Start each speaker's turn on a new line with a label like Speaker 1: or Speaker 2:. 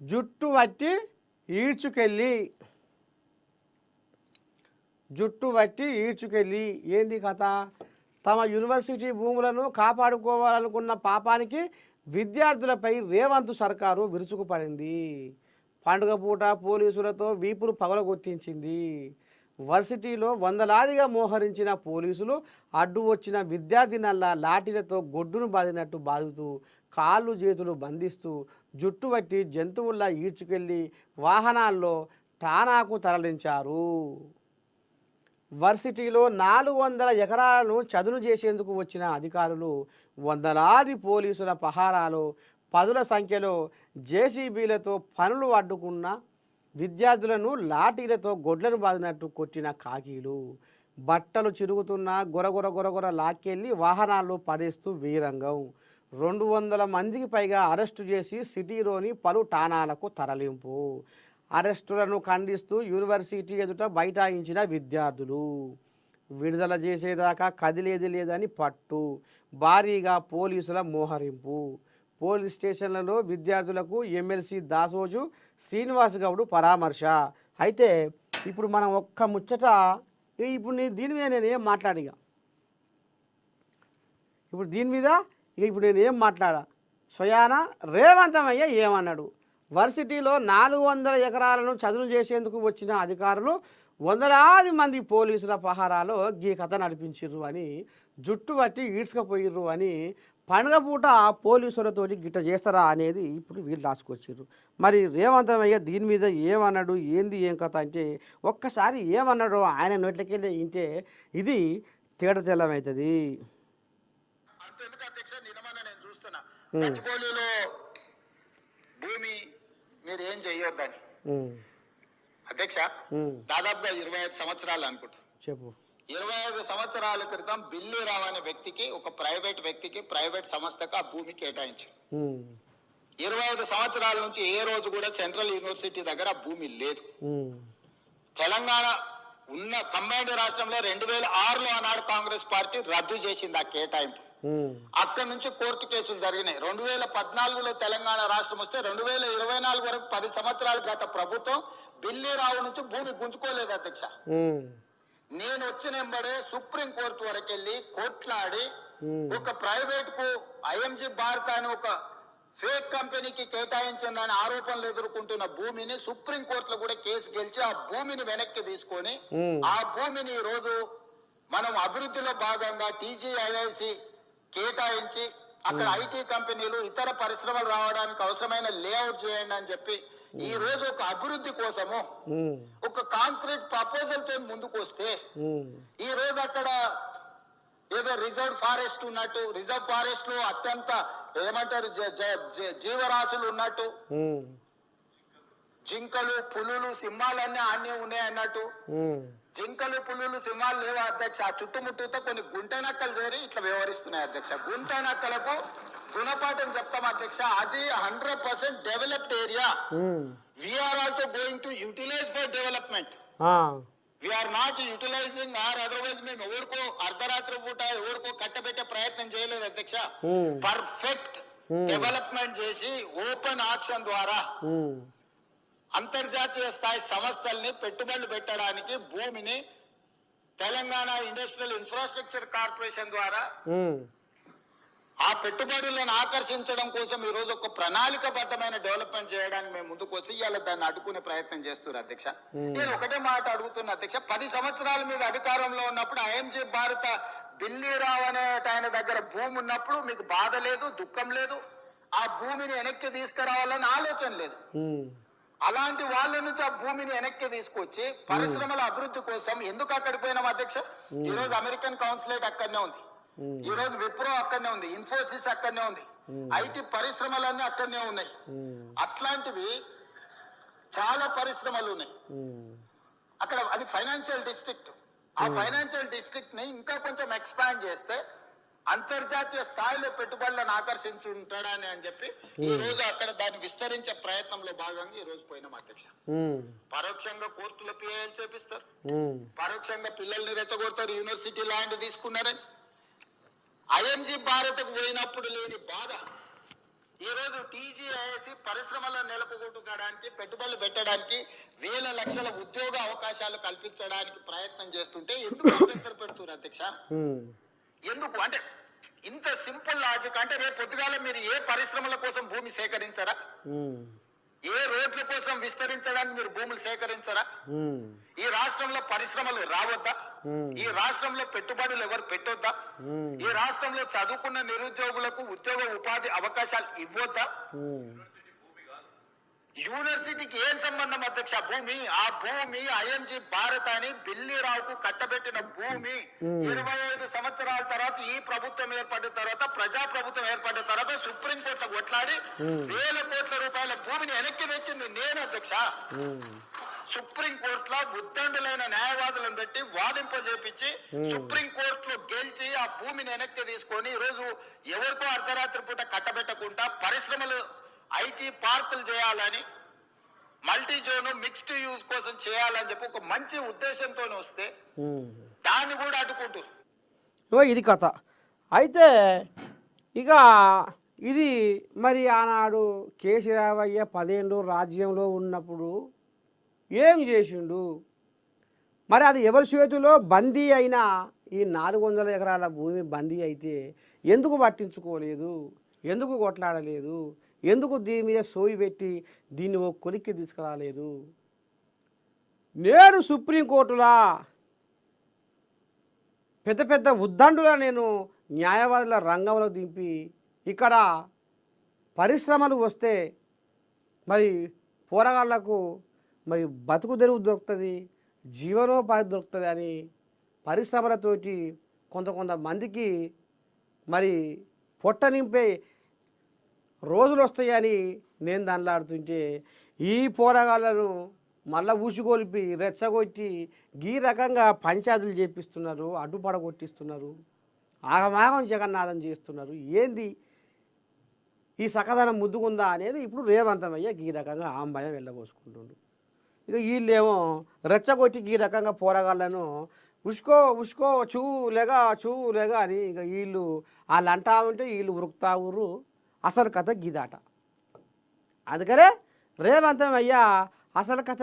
Speaker 1: జుట్టు పట్టి ఈడ్చుకెళ్ళి ఏంది కథ? తమ యూనివర్సిటీ భూములను కాపాడుకోవాలనుకున్న పాపానికి విద్యార్థులపై రేవంత్ సర్కారు విరుచుకుపడింది. పండుగ పూట పోలీసులతో వీపులు పగలగొట్టించింది. వర్సిటీలో వందలాదిగా మోహరించిన పోలీసులు అడ్డు వచ్చిన విద్యార్థినల్లా లాఠీలతో గొడ్డును బాదినట్టు బాదుతూ కాళ్ళు చేతులు బంధిస్తూ జుట్టు పట్టి జంతువుల్లా ఈడ్చుకెళ్ళి వాహనాల్లో ఠానాకు తరలించారు. వర్సిటీలో 400 ఎకరాలను చదును చేసేందుకు వచ్చిన అధికారులు వందలాది పోలీసుల పహారాలో పదుల సంఖ్యలో జేసీబీలతో పనులు అడ్డుకున్న విద్యార్థులను లాఠీలతో గొడ్లను బాదినట్టు కొట్టిన కాకీలు బట్టలు చిరుగుతున్న గొరగొర లాక్కెళ్ళి వాహనాల్లో పడేస్తూ వీరంగం. 200 మందికి పైగా అరెస్టు చేసి సిటీలోని పలు ఠాణాలకు తరలింపు. అరెస్టులను ఖండిస్తూ యూనివర్సిటీ ఎదుట బైఠాయించిన విద్యార్థులు. విడుదల చేసేదాకా కదిలేది లేదని పట్టు. భారీగా పోలీసుల మోహరింపు. పోలీస్ స్టేషన్లలో విద్యార్థులకు ఎమ్మెల్సీ దాసోజు శ్రీనివాస్ గౌడ్ పరామర్శ. అయితే ఇప్పుడు మనం ఒక్క ముచ్చట ఇప్పుడు దీని మీద నేను ఏం మాట్లాడిగా ఇప్పుడు నేను ఏం మాట్లాడా స్వయాన రేవంతమయ్య ఏమన్నాడు? వర్సిటీలో 400 ఎకరాలను చదును చేసేందుకు వచ్చిన అధికారులు వందలాది మంది పోలీసుల పహారాలో ఈ కథ నడిపించిర్రు అని, జుట్టు పట్టి ఈడ్చుకపోయిర్రు అని, పండుగ పూట పోలీసులతోటి గిట్ట చేస్తారా అనేది ఇప్పుడు వీళ్ళు రాసుకొచ్చారు. మరి రేవంతమయ్య దీని మీద ఏమన్నాడు, ఏంది ఏం కథ అంటే ఒక్కసారి ఏమన్నాడో ఆయన నోట్లకెళ్ళి వింటే ఇది తేటతెల్లమవుతుంది.
Speaker 2: భూమి మీరు ఏం చెయ్యొద్దని అధ్యక్ష దాదాపుగా 25 సంవత్సరాలు అనుకుంటా.
Speaker 1: చెప్పు.
Speaker 2: 25 సంవత్సరాల క్రితం బిల్లీరావు అనే వ్యక్తికి, ఒక ప్రైవేట్ వ్యక్తికి, ప్రైవేట్ సంస్థకు ఆ భూమి కేటాయించారు. 25 సంవత్సరాల నుంచి ఏ రోజు కూడా సెంట్రల్ యూనివర్సిటీ దగ్గర భూమి లేదు. తెలంగాణ ఉన్న కంబైన్డ్ రాష్ట్రంలో 2006లో ఆనాడు కాంగ్రెస్ పార్టీ రద్దు చేసింది ఆ కేటాయింపు. అక్కడి నుంచి కోర్టు కేసులు జరిగినాయి. 2014లో తెలంగాణ రాష్ట్రం వస్తే 2024 వరకు 10 సంవత్సరాల గత ప్రభుత్వం బిల్లీరావు నుంచి భూమి గుంజుకోలేదు అధ్యక్ష. నేను వచ్చిన వెంబడే సుప్రీం కోర్టు వరకు వెళ్ళి కోట్లాడి ఒక ప్రైవేట్ కు ఐఎంజీ భారత్ అని ఒక ఫేక్ కంపెనీకి కేటాయించిందని ఆరోపణలు ఎదుర్కొంటున్న భూమిని సుప్రీం కోర్టులో కూడా కేసు గెలిచి ఆ భూమిని వెనక్కి తీసుకొని ఆ భూమిని ఈ రోజు మనం అభివృద్ధిలో భాగంగా టీజీఐఐసి కేటాయించి అక్కడ ఐటీ కంపెనీలు ఇతర పరిశ్రమలు రావడానికి అవసరమైన లేఅవుట్ చేయండి అని చెప్పి ఈ రోజు ఒక అభివృద్ధి కోసము ఒక కాంక్రీట్ ప్రపోజల్ తో ముందుకు వస్తే ఈ రోజు అక్కడ ఏదో రిజర్వ్ ఫారెస్ట్ ఉన్నట్టు, రిజర్వ్ ఫారెస్ట్ లో అత్యంత ఏమంటారు జీవరాశులు ఉన్నట్టు, జింకలు పులులు సింహాలన్నీ ఆనే ఉన్నాయి అన్నట్టు. జింకలు పులులు సింహాలు లేవు అధ్యక్ష. ఆ చుట్టుముట్టుతో కొన్ని గుంట నక్కలు చేరి ఇట్లా వ్యవహరిస్తున్నాయి అధ్యక్ష. గుంట నక్కలకు గుణపాఠం చెప్తాం అధ్యక్ష. అది 100% developed area. We are also going to utilise for development. We are not utilising or otherwise మేము ఎవరికో అర్ధరాత్రి పూట ఎవరికో కట్టబెట్టే ప్రయత్నం చేయలేదు అధ్యక్ష. పర్ఫెక్ట్ డెవలప్మెంట్ చేసి ఓపెన్ ఆక్షన్ ద్వారా అంతర్జాతీయ స్థాయి సంస్థల్ని పెట్టుబడులు పెట్టడానికి భూమిని తెలంగాణ ఇండస్ట్రియల్ ఇన్ఫ్రాస్ట్రక్చర్ కార్పొరేషన్ ద్వారా ఆ పెట్టుబడులను ఆకర్షించడం కోసం ఈ రోజు ఒక ప్రణాళికబద్ధమైన డెవలప్మెంట్ చేయడానికి మేము ముందుకు వస్తే ఇవాళ దాన్ని అడ్డుకునే ప్రయత్నం చేస్తున్నారు అధ్యక్ష. నేను ఒకటే మాట అడుగుతున్నా అధ్యక్ష. 10 సంవత్సరాల మీద అధికారంలో ఉన్నప్పుడు ఐఎంజీ భారత బిల్లీరావు అనే ఆయన దగ్గర భూమి ఉన్నప్పుడు మీకు బాధ లేదు, దుఃఖం లేదు, ఆ భూమిని వెనక్కి తీసుకురావాలని ఆలోచన లేదు. అలాంటి వాళ్ళ నుంచి ఆ భూమిని వెనక్కి తీసుకొచ్చి పరిశ్రమల అభివృద్ధి కోసం ఎందుకు అక్కడికి పోయినాం అధ్యక్ష? ఈ రోజు అమెరికన్ కౌన్సిలేట్ అక్కడనే ఉంది, ఈ రోజు విప్రో అక్కడనే ఉంది, ఇన్ఫోసిస్ అక్కడనే ఉంది, ఐటీ పరిశ్రమలన్నీ అక్కడనే ఉన్నాయి. అట్లాంటివి చాలా పరిశ్రమలు ఉన్నాయి అక్కడ. అది ఫైనాన్షియల్ డిస్ట్రిక్ట్. ఆ ఫైనాన్షియల్ డిస్ట్రిక్ట్ ని ఇంకా కొంచెం ఎక్స్పాండ్ చేస్తే అంతర్జాతీయ స్థాయిలో పెట్టుబడులను ఆకర్షించుంటాడని అని చెప్పి ఈ రోజు అక్కడ దాన్ని విస్తరించే ప్రయత్నంలో భాగంగా ఈ రోజు పోయినాం అధ్యక్ష. పరోక్షంగా కోర్టులో పిఐఎల్ చేపిస్తారు, పరోక్షంగా పిల్లల్ని రెచ్చగొడతారు, యూనివర్సిటీ ల్యాండ్ తీసుకున్నారని. ఐఎంజీ భారత్కు పోయినప్పుడు లేని బాధ ఈ రోజు రోజు టీజీఐఎస్సి పరిశ్రమలను నెలకొల్పుకోవడానికి, పెట్టుబడులు పెట్టడానికి, వేల లక్షల ఉద్యోగ అవకాశాలు కల్పించడానికి ప్రయత్నం చేస్తుంటే ఎందుకు అభ్యంతర పెడుతున్నారు అధ్యక్ష? ఎందుకు అంటే ఇంత సింపుల్ లాజిక్. అంటే రేపు పొద్దుగాల మీరు ఏ పరిశ్రమల కోసం భూమి సేకరించరా? ఏ రోడ్ల కోసం విస్తరించడానికి మీరు భూములు సేకరించరా? ఈ రాష్ట్రంలో పరిశ్రమలు రావద్దా? ఈ రాష్ట్రంలో పెట్టుబడులు ఎవరు పెట్టొద్దా? ఈ రాష్ట్రంలో చదువుకున్న నిరుద్యోగులకు ఉద్యోగ ఉపాధి అవకాశాలు ఇవ్వొద్దా? యూనివర్సిటీకి ఏం సంబంధం అధ్యక్ష భూమి? ఆ భూమి ఐఎంజీ భారత్ అని బిల్లిరావుకు కట్టబెట్టిన భూమి 25 సంవత్సరాల తర్వాత ఈ ప్రభుత్వం ఏర్పడిన తర్వాత, ప్రజా ప్రభుత్వం ఏర్పడిన తర్వాత సుప్రీంకోర్టులో కొట్లాడి వేల కోట్ల రూపాయల భూమిని వెనక్కి తెచ్చింది నేను అధ్యక్ష. సుప్రీంకోర్టులో ఉద్దండులైన న్యాయవాదులను పెట్టి వాదింపజేపించి సుప్రీంకోర్టులో గెలిచి ఆ భూమిని వెనక్కి తీసుకొని ఈరోజు ఎవరికో అర్ధరాత్రి పూట కట్టబెట్టకుండా పరిశ్రమలు ఐటీ పార్కులు చేయాలని, మల్టీ జోన్ మిక్స్డ్ యూజ్ కోసం చేయాలని చెప్పి ఒక మంచి ఉద్దేశంతో వస్తే దాన్ని కూడా అడ్డుకుంటారు.
Speaker 1: ఇది కథ. అయితే ఇక ఇది మరి ఆనాడు కేసీరావయ్య 10 ఏళ్ళు రాజ్యంలో ఉన్నప్పుడు ఏం చేసిండు? మరి అది ఎవరి చేతిలో బందీ అయినా ఈ 400 ఎకరాల భూమి బందీ అయితే ఎందుకు పట్టించుకోలేదు? ఎందుకు కొట్లాడలేదు? ఎందుకు దీని మీద సోయి పెట్టి దీన్ని ఓ కొలిక్కి తీసుకురాలేదు? నేను సుప్రీంకోర్టులా పెద్ద పెద్ద ఉద్దండులా నేను న్యాయవాదుల రంగంలో దింపి ఇక్కడ పరిశ్రమలు వస్తే మరి పోరగాళ్లకు మరి బతుకు తెరువు దొరుకుతుంది, జీవనోపాధి దొరుకుతుంది అని పరిశ్రమలతోటి కొంతమందికి మరి పొట్ట నింపే రోజులు వస్తాయని నేను దానిలాడుతుంటే ఈ పోరగాళ్ళను మళ్ళా ఊసిగొలిపి రెచ్చగొట్టి ఈ రకంగా పంచాయతీలు చేపిస్తున్నారు, అడ్డుపడ కొట్టిస్తున్నారు, ఆగమాగం జగన్నాథం చేస్తున్నారు. ఏంది ఈ సకదనం ముద్దుకుందా అనేది ఇప్పుడు రేవంతమయ్య ఈ రకంగా ఆంబయం వెళ్ళబోసుకుంటుండు. ఇక వీళ్ళేమో రెచ్చగొట్టి ఈ రకంగా పోరగాళ్ళను ఉష్కో చూ లేగా అని ఇక వీళ్ళు వాళ్ళు అంటా ఉంటే వీళ్ళు ఉరుకుతా ఊరు. అసలు కథ గీదాట. అందుకనే రేవంతమయ్య అసలు కథ